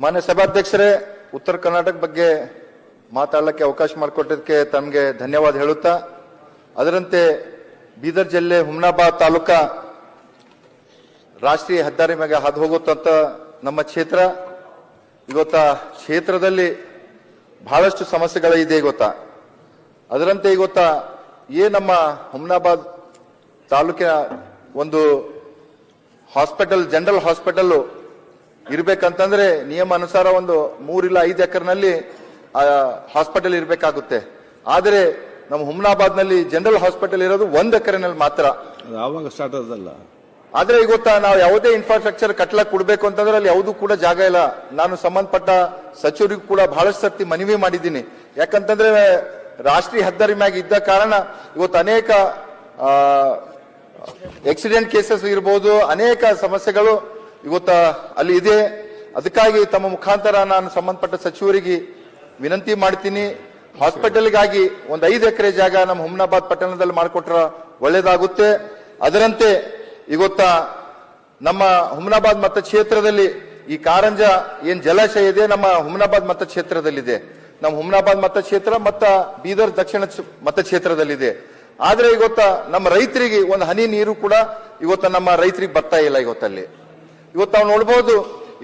ಮಾನ್ಯ ಸಭಾಧ್ಯಕ್ಷರೇ, ಉತ್ತರ ಕರ್ನಾಟಕ ಬಗ್ಗೆ ಮಾತಾಡಲಿಕ್ಕೆ ಅವಕಾಶ ಮಾಡಿಕೊಟ್ಟಿದ್ದಕ್ಕೆ ತಮಗೆ ಧನ್ಯವಾದ ಹೇಳುತ್ತಾ, ಅದರಂತೆ ಬೀದರ್ ಜಿಲ್ಲೆ ಹುಮ್ನಾಬಾದ್ ತಾಲೂಕಾ ರಾಷ್ಟ್ರೀಯ ಹೆದ್ದಾರಿ ಮೇಲೆ ಹಾದು ಹೋಗುತ್ತಂತ ನಮ್ಮ ಕ್ಷೇತ್ರ. ಇವತ್ತ ಕ್ಷೇತ್ರದಲ್ಲಿ ಬಹಳಷ್ಟು ಸಮಸ್ಯೆಗಳಿದೆ ಗೊತ್ತಾ. ಅದರಂತೆ ಇವತ್ತ ನಮ್ಮ ಹುಮ್ನಾಬಾದ್ ತಾಲೂಕಿನ ಒಂದು ಹಾಸ್ಪಿಟಲ್, ಜನರಲ್ ಹಾಸ್ಪಿಟಲ್ ಇರಬೇಕಂತಂದ್ರೆ ನಿಯಮ ಅನುಸಾರ ಒಂದು 3 ಇಲ್ಲ 5 ಎಕರ್ನಲ್ಲಿ ಹಾಸ್ಪಿಟಲ್ ಇರಬೇಕಾಗುತ್ತೆ. ಆದರೆ ನಮ್ಮ ಹುಮ್ನಾಬಾದ್ ನಲ್ಲಿ ಜನರಲ್ ಹಾಸ್ಪಿಟಲ್ ಇರೋದು 1 ಎಕರೆನಲ್ಲಿ ಮಾತ್ರ. ಯಾವಾಗ ಸ್ಟಾರ್ಟ್ ಆದಲ್ಲ. ಆದ್ರೆ ಈಗ ಗೊತ್ತಾ, ನಾವು ಯಾವುದೇ ಇನ್ಫ್ರಾಸ್ಟ್ರಕ್ಚರ್ ಕಟ್ಲಕ್ ಕೊಡ್ಬೇಕು ಅಂತಂದ್ರೆ ಅಲ್ಲಿ ಯಾವುದೂ ಕೂಡ ಜಾಗ ಇಲ್ಲ. ನಾನು ಸಂಬಂಧಪಟ್ಟ ಸಚಿವರಿಗೂ ಕೂಡ ಬಹಳಷ್ಟು ಸರ್ತಿ ಮನವಿ ಮಾಡಿದ್ದೀನಿ. ಯಾಕಂತಂದ್ರೆ ರಾಷ್ಟ್ರೀಯ ಹೆದ್ದಾರಿ ಮ್ಯಾಗ ಇದ್ದ ಕಾರಣ ಇವತ್ತು ಅನೇಕ ಆಕ್ಸಿಡೆಂಟ್ ಕೇಸಸ್ ಇರಬಹುದು, ಅನೇಕ ಸಮಸ್ಯೆಗಳು ಇವತ್ತ ಅಲ್ಲಿ ಇದೆ. ಅದಕ್ಕಾಗಿ ತಮ್ಮ ಮುಖಾಂತರ ನಾನು ಸಂಬಂಧಪಟ್ಟ ಸಚಿವರಿಗೆ ವಿನಂತಿ ಮಾಡ್ತೀನಿ, ಹಾಸ್ಪಿಟಲ್ಗಾಗಿ ಒಂದು 5 ಎಕರೆ ಜಾಗ ನಮ್ಮ ಹುಮ್ನಾಬಾದ್ ಪಟ್ಟಣದಲ್ಲಿ ಮಾಡಿಕೊಟ್ರ ಒಳ್ಳೇದಾಗುತ್ತೆ. ಅದರಂತೆ ಇವತ್ತ ನಮ್ಮ ಹುಮ್ನಾಬಾದ್ ಮತಕ್ಷೇತ್ರದಲ್ಲಿ ಈ ಕಾರಂಜ ಏನ್ ಜಲಾಶಯ ಇದೆ ನಮ್ಮ ಹುಮ್ನಾಬಾದ್ ಮತಕ್ಷೇತ್ರದಲ್ಲಿದೆ. ನಮ್ಮ ಹುಮ್ನಾಬಾದ್ ಮತಕ್ಷೇತ್ರ ಮತ್ತ ಬೀದರ್ ದಕ್ಷಿಣ ಮತಕ್ಷೇತ್ರದಲ್ಲಿದೆ. ಆದ್ರೆ ಇವತ್ತ ನಮ್ಮ ರೈತರಿಗೆ ಒಂದು ಹನಿ ನೀರು ಕೂಡ ಇವತ್ತ ನಮ್ಮ ರೈತರಿಗೆ ಬರ್ತಾ ಇಲ್ಲ. ಇವತ್ತಲ್ಲಿ ಇವತ್ತು ನಾವು ನೋಡ್ಬೋದು,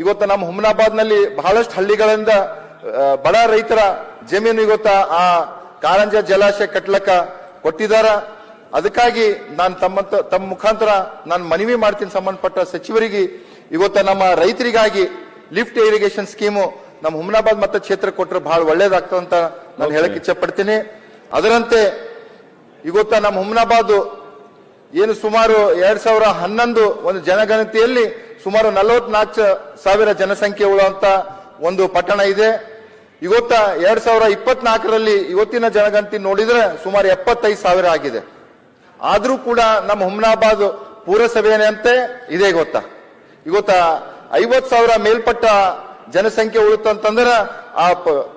ಇವತ್ತು ನಮ್ಮ ಹುಮ್ನಾಬಾದ್ ನಲ್ಲಿ ಬಹಳಷ್ಟು ಹಳ್ಳಿಗಳಿಂದ ಬಡ ರೈತರ ಜಮೀನು ಇವತ್ತ ಆ ಕಾರಂಜ ಜಲಾಶಯ ಕಟ್ಲಕ್ಕ ಕೊಟ್ಟಿದಾರ. ಅದಕ್ಕಾಗಿ ನಾನು ತಮ್ಮ ಮುಖಾಂತರ ನಾನು ಮನವಿ ಮಾಡ್ತೀನಿ ಸಂಬಂಧಪಟ್ಟ ಸಚಿವರಿಗೆ, ಇವತ್ತ ನಮ್ಮ ರೈತರಿಗಾಗಿ ಲಿಫ್ಟ್ ಇರಿಗೇಷನ್ ಸ್ಕೀಮು ನಮ್ಮ ಹುಮ್ನಾಬಾದ್ ಮತಕ್ಷೇತ್ರ ಕೊಟ್ಟರೆ ಬಹಳ ಒಳ್ಳೇದಾಗ್ತದೆ ಅಂತ ನಾನು ಹೇಳಕ್ ಇಚ್ಛೆ ಪಡ್ತೀನಿ. ಅದರಂತೆ ಇವತ್ತ ನಮ್ಮ ಹುಮ್ನಾಬಾದ್ ಏನು ಸುಮಾರು 2011 ಒಂದು ಜನಗಣತಿಯಲ್ಲಿ ಸುಮಾರು 44,000 ಜನಸಂಖ್ಯೆ ಉಳ್ಳುವಂತ ಒಂದು ಪಟ್ಟಣ ಇದೆ. ಇವತ್ತ 2024ರಲ್ಲಿ ಇವತ್ತಿನ ಜನಗಣತಿ ನೋಡಿದ್ರೆ ಸುಮಾರು 75,000 ಆಗಿದೆ. ಆದ್ರೂ ಕೂಡ ನಮ್ಮ ಹುಮ್ನಾಬಾದ್ ಪುರಸಭೆಯಂತೆ ಇದೆ ಗೊತ್ತಾ. ಇವತ್ತ 50,000 ಮೇಲ್ಪಟ್ಟ ಜನಸಂಖ್ಯೆ ಉಳಿತಂತಂದ್ರೆ ಆ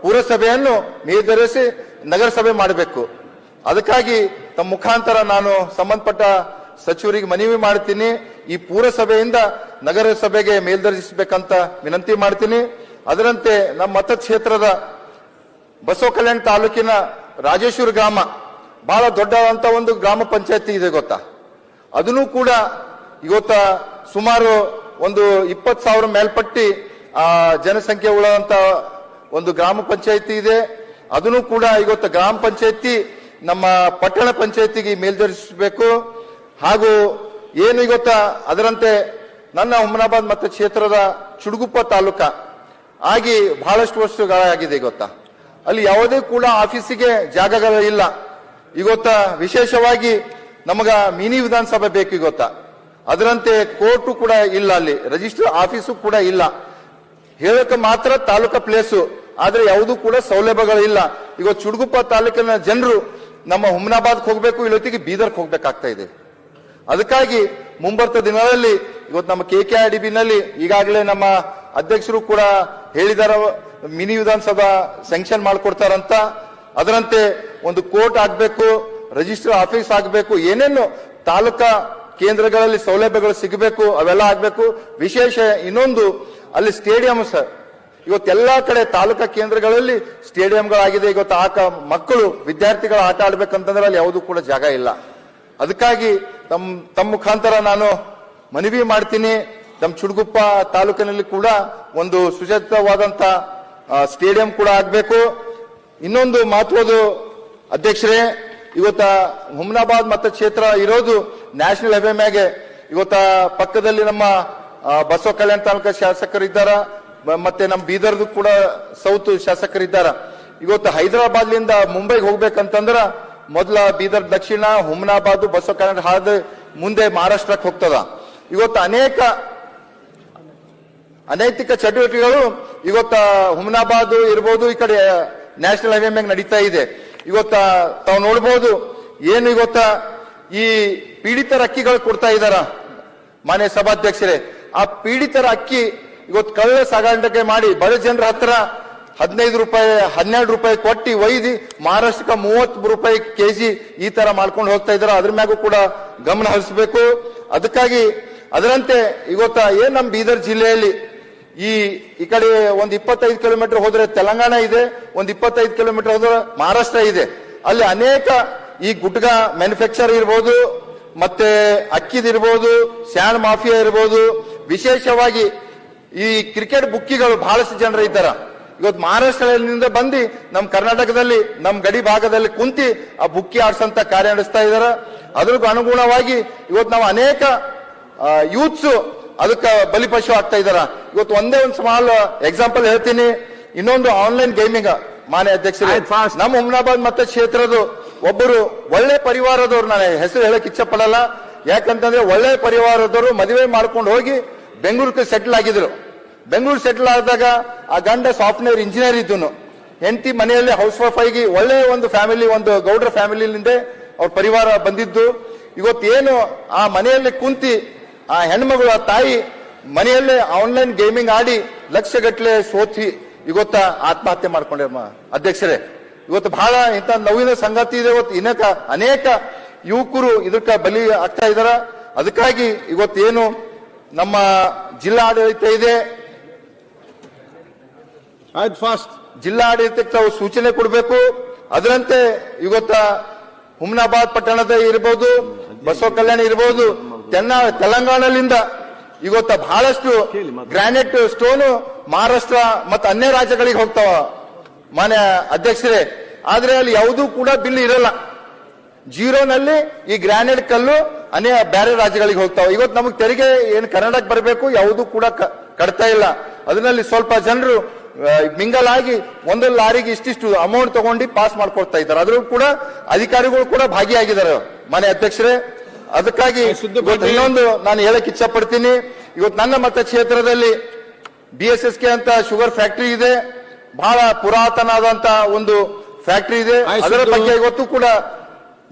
ಪುರಸಭೆಯನ್ನು ಮೇಲ್ದರಿಸಿ ನಗರಸಭೆ ಮಾಡಬೇಕು. ಅದಕ್ಕಾಗಿ ತಮ್ಮ ಮುಖಾಂತರ ನಾನು ಸಂಬಂಧಪಟ್ಟ ಸಚಿವರಿಗೆ ಮನವಿ ಮಾಡ್ತೀನಿ, ಈ ಪುರಸಭೆಯಿಂದ ನಗರಸಭೆಗೆ ಮೇಲ್ದರ್ಜಿಸಬೇಕಂತ ವಿನಂತಿ ಮಾಡ್ತೀನಿ. ಅದರಂತೆ ನಮ್ಮ ಮತಕ್ಷೇತ್ರದ ಬಸವ ಕಲ್ಯಾಣ ತಾಲೂಕಿನ ರಾಜೇಶ್ವರ ಗ್ರಾಮ ಬಹಳ ದೊಡ್ಡದಂತ ಒಂದು ಗ್ರಾಮ ಪಂಚಾಯತಿ ಇದೆ ಗೊತ್ತಾ. ಅದನ್ನು ಕೂಡ ಇವತ್ತ ಸುಮಾರು ಒಂದು 20,000 ಮೇಲ್ಪಟ್ಟಿ ಜನಸಂಖ್ಯೆ ಉಳ್ಳಂತ ಒಂದು ಗ್ರಾಮ ಪಂಚಾಯತಿ ಇದೆ. ಅದನ್ನು ಕೂಡ ಇವತ್ತು ಗ್ರಾಮ ಪಂಚಾಯತಿ ನಮ್ಮ ಪಟ್ಟಣ ಪಂಚಾಯತಿಗೆ ಮೇಲ್ದರ್ಜಿಸಬೇಕು. ಹಾಗೂ ಏನು ಇವತ್ತ ಅದರಂತೆ ನನ್ನ ಹುಮ್ನಾಬಾದ್ ಮತಕ್ಷೇತ್ರದ ಚುಡುಗುಪ್ಪ ತಾಲೂಕ ಆಗಿ ಬಹಳಷ್ಟು ವರ್ಷಗಳಾಗಿದೆ ಗೊತ್ತಾ. ಅಲ್ಲಿ ಯಾವುದೇ ಕೂಡ ಆಫೀಸಿಗೆ ಜಾಗಗಳಿಲ್ಲ. ಇವತ್ತ ವಿಶೇಷವಾಗಿ ನಮಗ ಮಿನಿ ವಿಧಾನಸಭೆ ಬೇಕು ಗೊತ್ತಾ. ಅದರಂತೆ ಕೋರ್ಟು ಕೂಡ ಇಲ್ಲ, ಅಲ್ಲಿ ರಿಜಿಸ್ಟರ್ ಆಫೀಸು ಕೂಡ ಇಲ್ಲ. ಹೇಳಕ್ಕೆ ಮಾತ್ರ ತಾಲೂಕಾ ಪ್ಲೇಸು, ಆದ್ರೆ ಯಾವುದೂ ಕೂಡ ಸೌಲಭ್ಯಗಳಿಲ್ಲ. ಇವತ್ತು ಚುಡುಗುಪ್ಪ ತಾಲೂಕಿನ ಜನರು ನಮ್ಮ ಹುಮ್ನಾಬಾದ್ಗೆ ಹೋಗ್ಬೇಕು, ಇಲ್ಲೊತ್ತಿಗೆ ಬೀದರ್ಗೆ ಹೋಗ್ಬೇಕಾಗ್ತಾ ಇದೆ. ಅದಕ್ಕಾಗಿ ಮುಂಬರ್ತ ದಿನಗಳಲ್ಲಿ ಇವತ್ತು ನಮ್ಮ KKRDB ನಲ್ಲಿ ಈಗಾಗಲೇ ನಮ್ಮ ಅಧ್ಯಕ್ಷರು ಕೂಡ ಹೇಳಿದಾರ, ಮಿನಿ ವಿಧಾನಸಭಾ ಸ್ಯಾಂಕ್ಷನ್ ಮಾಡ್ಕೊಡ್ತಾರಂತ. ಅದರಂತೆ ಒಂದು ಕೋರ್ಟ್ ಆಗ್ಬೇಕು, ರಿಜಿಸ್ಟರ್ ಆಫೀಸ್ ಆಗ್ಬೇಕು, ಏನೇನು ತಾಲೂಕಾ ಕೇಂದ್ರಗಳಲ್ಲಿ ಸೌಲಭ್ಯಗಳು ಸಿಗಬೇಕು ಅವೆಲ್ಲ ಆಗ್ಬೇಕು. ವಿಶೇಷ ಇನ್ನೊಂದು ಅಲ್ಲಿ ಸ್ಟೇಡಿಯಂ ಸರ್, ಇವತ್ತೆಲ್ಲಾ ಕಡೆ ತಾಲೂಕಾ ಕೇಂದ್ರಗಳಲ್ಲಿ ಸ್ಟೇಡಿಯಂಗಳಾಗಿದೆ. ಇವತ್ತು ಮಕ್ಕಳು ವಿದ್ಯಾರ್ಥಿಗಳ ಆಟ ಆಡ್ಬೇಕಂತಂದ್ರೆ ಅಲ್ಲಿ ಯಾವುದೂ ಕೂಡ ಜಾಗ ಇಲ್ಲ. ಅದಕ್ಕಾಗಿ ತಮ್ಮ ಮುಖಾಂತರ ನಾನು ಮನವಿ ಮಾಡ್ತೀನಿ, ನಮ್ಮ ಚುಡುಗುಪ್ಪ ತಾಲೂಕಿನಲ್ಲಿ ಕೂಡ ಒಂದು ಸುಸಜ್ಜಿತವಾದಂತ ಸ್ಟೇಡಿಯಂ ಕೂಡ ಆಗ್ಬೇಕು. ಇನ್ನೊಂದು ಮಹತ್ವದ ಅಧ್ಯಕ್ಷರೇ, ಇವತ್ತ ಹುಮ್ನಾಬಾದ್ ಮತಕ್ಷೇತ್ರ ಇರೋದು ನ್ಯಾಷನಲ್ ಹೈವೇ ಮ್ಯಾಗೆ. ಇವತ್ತ ಪಕ್ಕದಲ್ಲಿ ನಮ್ಮ ಬಸವ ಕಲ್ಯಾಣ ತಾಲೂಕಾ ಶಾಸಕರಿದ್ದಾರ, ಮತ್ತೆ ನಮ್ಮ ಬೀದರ್ದು ಕೂಡ ಸೌತ್ ಶಾಸಕರಿದ್ದಾರ. ಇವತ್ತು ಹೈದರಾಬಾದ್ಲಿಂದ ಮುಂಬೈಗೆ ಹೋಗ್ಬೇಕಂತಂದ್ರ ಮೊದಲ ಬೀದರ್ ದಕ್ಷಿಣ, ಹುಮ್ನಾಬಾದ್, ಬಸವ ಕಲ್ಯಾಣ ಹಾದು ಮುಂದೆ ಮಹಾರಾಷ್ಟ್ರಕ್ಕೆ ಹೋಗ್ತದ. ಇವತ್ತು ಅನೈತಿಕ ಚಟುವಟಿಕೆಗಳು ಇವತ್ತ ಹುಮ್ನಾಬಾದ್ ಇರ್ಬೋದು, ಈ ಕಡೆ ನ್ಯಾಷನಲ್ ಹೈವೇ ಮ್ಯಾಗ ನಡೀತಾ ಇದೆ. ಇವತ್ತ ತಾವು ನೋಡ್ಬೋದು, ಏನು ಇವತ್ತ ಈ ಪೀಡಿತರ ಅಕ್ಕಿಗಳು ಕೊಡ್ತಾ ಇದಾರ ಮಾನ್ಯ ಸಭಾಧ್ಯಕ್ಷರೇ. ಆ ಪೀಡಿತರ ಅಕ್ಕಿ ಇವತ್ತು ಕಳ್ಳ ಸಾಗಾಣಿಕೆ ಮಾಡಿ ಬಡ ಜನರ ಹತ್ರ 15 ರೂಪಾಯಿ 12 ರೂಪಾಯಿ ಕೊಟ್ಟಿ ಒಯ್ದು ಮಹಾರಾಷ್ಟ್ರಕ್ಕೆ 30 ರೂಪಾಯಿ ಕೆಜಿ ಈ ತರ ಮಾಡ್ಕೊಂಡು ಹೋಗ್ತಾ ಇದಾರೆ. ಅದ್ರ ಮ್ಯಾಗೂ ಕೂಡ ಗಮನ ಹರಿಸಬೇಕು. ಅದಕ್ಕಾಗಿ ಅದರಂತೆ ಇವತ್ತ ಏನ್ ನಮ್ಮ ಬೀದರ್ ಜಿಲ್ಲೆಯಲ್ಲಿ ಈ ಕಡೆ ಒಂದು 25 ಕಿಲೋಮೀಟರ್ ಹೋದ್ರೆ ತೆಲಂಗಾಣ ಇದೆ, ಒಂದು 25 ಕಿಲೋಮೀಟರ್ ಹೋದ್ರೆ ಮಹಾರಾಷ್ಟ್ರ ಇದೆ. ಅಲ್ಲಿ ಅನೇಕ ಈ ಗುಟ್ಕಾ ಮ್ಯಾನುಫ್ಯಾಕ್ಚರ್ ಇರ್ಬೋದು, ಮತ್ತೆ ಅಕ್ಕಿದಿರ್ಬೋದು, ಸ್ಯಾಂಡ್ ಮಾಫಿಯಾ ಇರ್ಬೋದು, ವಿಶೇಷವಾಗಿ ಈ ಕ್ರಿಕೆಟ್ ಬುಕ್ಕಿಗಳು ಬಹಳಷ್ಟು ಜನರು ಇದ್ದಾರ. ಇವತ್ತು ಮಹಾರಾಷ್ಟ್ರದಿಂದ ಬಂದು ನಮ್ಮ ಕರ್ನಾಟಕದಲ್ಲಿ ನಮ್ಮ ಗಡಿ ಭಾಗದಲ್ಲಿ ಕುಂತಿ ಆ ಬುಕ್ಕಿ ಆಡ್ಸಂತ ಕಾರ್ಯ ನಡೆಸ್ತಾ ಇದಾರ. ಅದ್ರಿಗೂ ಅನುಗುಣವಾಗಿ ಇವತ್ತು ನಾವು ಅನೇಕ ಯೂತ್ಸ್ ಅದಕ್ಕೆ ಬಲಿಪಶು ಆಗ್ತಾ ಇದಾರ. ಇವತ್ತು ಒಂದೇ ಒಂದು ಸ್ಮಾಲ್ ಎಕ್ಸಾಂಪಲ್ ಹೇಳ್ತೀನಿ. ಇನ್ನೊಂದು ಆನ್ಲೈನ್ ಗೇಮಿಂಗ್ ಮಾನ್ಯ ಅಧ್ಯಕ್ಷರೇ, ನಮ್ಮ ಹುಮ್ನಾಬಾದ್ ಮತಕ್ಷೇತ್ರದ ಒಬ್ಬರು ಒಳ್ಳೆ ಪರಿವಾರದವ್ರು, ನಾನು ಹೆಸರು ಹೇಳಕ್ ಇಚ್ಛೆ ಪಡಲ್ಲ, ಯಾಕಂತಂದ್ರೆ ಒಳ್ಳೆ ಪರಿವಾರದವರು ಮದುವೆ ಮಾಡ್ಕೊಂಡು ಹೋಗಿ ಬೆಂಗಳೂರಿಗೆ ಸೆಟ್ಲ್ ಆಗಿದ್ರು. ಬೆಂಗಳೂರು ಸೆಟ್ಲ್ ಆದಾಗ ಆ ಗಂಡ ಸಾಫ್ಟ್ವೇರ್ ಇಂಜಿನಿಯರ್ ಇದ್ದನು, ಹೆಂಡತಿ ಮನೆಯಲ್ಲಿ ಹೌಸ್ ವೈಫ್ ಆಗಿ ಒಳ್ಳೆ ಒಂದು ಫ್ಯಾಮಿಲಿ, ಒಂದು ಗೌಡ್ರ ಫ್ಯಾಮಿಲಿಯಿಂದ ಅವ್ರ ಪರಿವಾರ ಬಂದಿದ್ದು. ಇವತ್ತೇನು ಆ ಮನೆಯಲ್ಲಿ ಕುಂತಿ ಆ ಹೆಣ್ಮಗಳು, ಆ ತಾಯಿ ಮನೆಯಲ್ಲೇ ಆನ್ಲೈನ್ ಗೇಮಿಂಗ್ ಆಡಿ ಲಕ್ಷಗಟ್ಟಲೆ ಸೋತಿ ಇವತ್ತ ಆತ್ಮಹತ್ಯೆ ಮಾಡ್ಕೊಂಡೆ ಅಧ್ಯಕ್ಷರೇ. ಇವತ್ತು ಬಹಳ ಇಂಥ ನೋವಿನ ಸಂಗತಿ ಇದೆ. ಇವತ್ತು ಅನೇಕ ಯುವಕರು ಇದಕ್ಕೆ ಬಲಿ ಆಗ್ತಾ ಇದಾರ. ಅದಕ್ಕಾಗಿ ಇವತ್ತೇನು ನಮ್ಮ ಜಿಲ್ಲಾ ಆಡಳಿತ ಇದೆ, ಜಿಲ್ಲಾ ಆಡಳಿತಕ್ಕೆ ತಾವು ಸೂಚನೆ ಕೊಡಬೇಕು. ಅದರಂತೆ ಇವತ್ತ ಹುಮ್ನಾಬಾದ್ ಪಟ್ಟಣದ ಇರ್ಬೋದು, ಬಸವ ಕಲ್ಯಾಣ ಇರ್ಬೋದು, ತೆಲಂಗಾಣದಿಂದ ಇವತ್ತ ಬಹಳಷ್ಟು ಗ್ರಾನೈಟ್ ಸ್ಟೋನು ಮಹಾರಾಷ್ಟ್ರ ಮತ್ತು ಅನ್ಯ ರಾಜ್ಯಗಳಿಗೆ ಹೋಗ್ತಾವ ಮಾನ್ಯ ಅಧ್ಯಕ್ಷರೇ. ಆದ್ರೆ ಅಲ್ಲಿ ಯಾವುದೂ ಕೂಡ ಬಿಲ್ ಇರಲ್ಲ. ಜೀರೋನಲ್ಲಿ ಈ ಗ್ರಾನೈಟ್ ಕಲ್ಲು ಬೇರೆ ರಾಜ್ಯಗಳಿಗೆ ಹೋಗ್ತಾವ. ಇವತ್ತು ನಮಗೆ ತೆರಿಗೆ ಏನು ಕರ್ನಾಟಕ ಬರಬೇಕು ಯಾವುದೂ ಕೂಡ ಕಟ್ತಾ ಇಲ್ಲ. ಅದರಲ್ಲಿ ಸ್ವಲ್ಪ ಜನರು ಮಿಂಗಲ್ ಆಗಿ ಒಂದು ಲಾರಿಗೆ ಇಷ್ಟಿಷ್ಟು ಅಮೌಂಟ್ ತಗೊಂಡು ಪಾಸ್ ಮಾಡ್ಕೊಡ್ತಾ ಇದ್ದಾರೆ. ಅದ್ರೂ ಕೂಡ ಅಧಿಕಾರಿಗಳು ಕೂಡ ಭಾಗಿಯಾಗಿದ್ದಾರೆ ಮಾನ್ಯ ಅಧ್ಯಕ್ಷರೇ. ಅದಕ್ಕಾಗಿ ಇನ್ನೊಂದು ನಾನು ಹೇಳಕ್ ಇಚ್ಛೆ ಪಡ್ತೀನಿ. ಇವತ್ತು ನನ್ನ ಮತಕ್ಷೇತ್ರದಲ್ಲಿ BSSK ಅಂತ ಶುಗರ್ ಫ್ಯಾಕ್ಟರಿ ಇದೆ, ಬಹಳ ಪುರಾತನವಾದಂತ ಒಂದು ಫ್ಯಾಕ್ಟರಿ ಇದೆ. ಅದರ ಬಗ್ಗೆ ಇವತ್ತು ಕೂಡ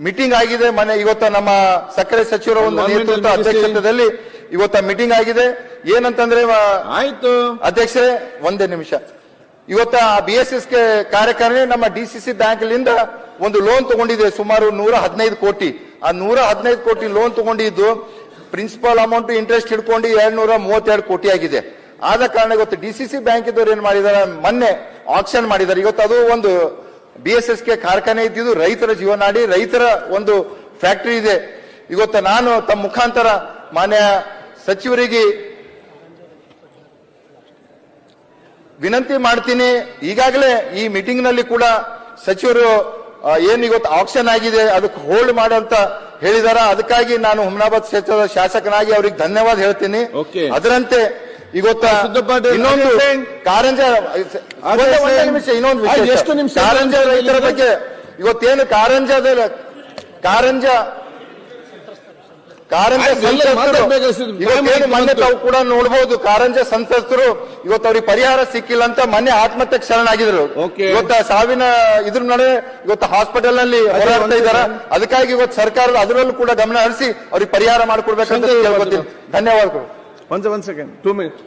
ಮೀಟಿಂಗ್ ಆಗಿದೆ. ಇವತ್ತು ನಮ್ಮ ಸಕ್ಕರೆ ಸಚಿವರ ಒಂದು ನೇತೃತ್ವ ಅಧ್ಯಕ್ಷತೆಯಲ್ಲಿ ಇವತ್ತ ಮೀಟಿಂಗ್ ಆಗಿದೆ. ಏನಂತಂದ್ರೆ ಆಯ್ತು ಅಧ್ಯಕ್ಷರೇ, ಒಂದೇ ನಿಮಿಷ. ಇವತ್ತ BSSK ಕಾರ್ಯಕಾರಿಣಿ ನಮ್ಮ DCC ಬ್ಯಾಂಕ್ಲಿಂದ ಒಂದು ಲೋನ್ ತಗೊಂಡಿದೆ, ಸುಮಾರು 115 ಕೋಟಿ. ಆ 115 ಕೋಟಿ ಲೋನ್ ತಗೊಂಡಿದ್ದು ಪ್ರಿನ್ಸಿಪಲ್ ಅಮೌಂಟ್ ಇಂಟ್ರೆಸ್ಟ್ ಹಿಡ್ಕೊಂಡು 232 ಕೋಟಿ ಆಗಿದೆ. ಆದ ಕಾರಣ ಇವತ್ತು DCC ಬ್ಯಾಂಕ್ ಇದ್ದವ್ರು ಏನ್ ಮಾಡಿದಾರೆ, ಮೊನ್ನೆ ಆಕ್ಷನ್ ಮಾಡಿದ್ದಾರೆ. ಇವತ್ತು ಅದು ಒಂದು BSSK ಕಾರ್ಖಾನೆ ಇದ್ದಿದ್ದು ರೈತರ ಜೀವನಾಡಿ, ರೈತರ ಒಂದು ಫ್ಯಾಕ್ಟರಿ ಇದೆ. ಇವತ್ತು ನಾನು ತಮ್ಮ ಮುಖಾಂತರ ಮಾನ್ಯ ಸಚಿವರಿಗೆ ವಿನಂತಿ ಮಾಡ್ತೀನಿ. ಈಗಾಗಲೇ ಈ ಮೀಟಿಂಗ್ ನಲ್ಲಿ ಕೂಡ ಸಚಿವರು ಏನ್ ಇವತ್ತು ಆಕ್ಷನ್ ಆಗಿದೆ ಅದಕ್ಕೆ ಹೋಲ್ಡ್ ಮಾಡಂತ ಹೇಳಿದಾರ. ಅದಕ್ಕಾಗಿ ನಾನು ಹುಮ್ನಾಬಾದ್ ಕ್ಷೇತ್ರದ ಶಾಸಕನಾಗಿ ಅವ್ರಿಗೆ ಧನ್ಯವಾದ ಹೇಳ್ತೀನಿ. ಅದರಂತೆ ಇವತ್ತ ಇನ್ನೊಂದು ಕಾರಂಜ ಇನ್ನೊಂದು ವಿಷಯ, ಕಾರಂಜ ರೈತರ ಬಗ್ಗೆ ಇವತ್ತೇನು ಕಾರಂಜ ಸಂತ್ರಸ್ತರು ಇವತ್ತೇನು ಮೊನ್ನೆ ತಾವು ಕೂಡ ನೋಡಬಹುದು, ಕಾರಂಜ ಸಂತ್ರಸ್ತರು ಇವತ್ತು ಅವ್ರಿಗೆ ಪರಿಹಾರ ಸಿಕ್ಕಿಲ್ಲ ಅಂತ ಮೊನ್ನೆ ಆತ್ಮಹತ್ಯೆಗೆ ಶರಣಾಗಿದ್ರು. ಇವತ್ತು ಸಾವಿನ ಇದ್ರ ನಡುವೆ ಇವತ್ತು ಹಾಸ್ಪಿಟಲ್ ನಲ್ಲಿ ಹೋರಾಡ್ತಾ ಇದ್ದಾರೆ. ಅದಕ್ಕಾಗಿ ಇವತ್ತು ಸರ್ಕಾರ ಅದರಲ್ಲೂ ಕೂಡ ಗಮನ ಹರಿಸಿ ಅವ್ರಿಗೆ ಪರಿಹಾರ ಮಾಡಿಕೊಡ್ಬೇಕಂತ ಕೇಳ್ಕೊತೀನಿ. ಧನ್ಯವಾದಗಳು. 1 second 2 minutes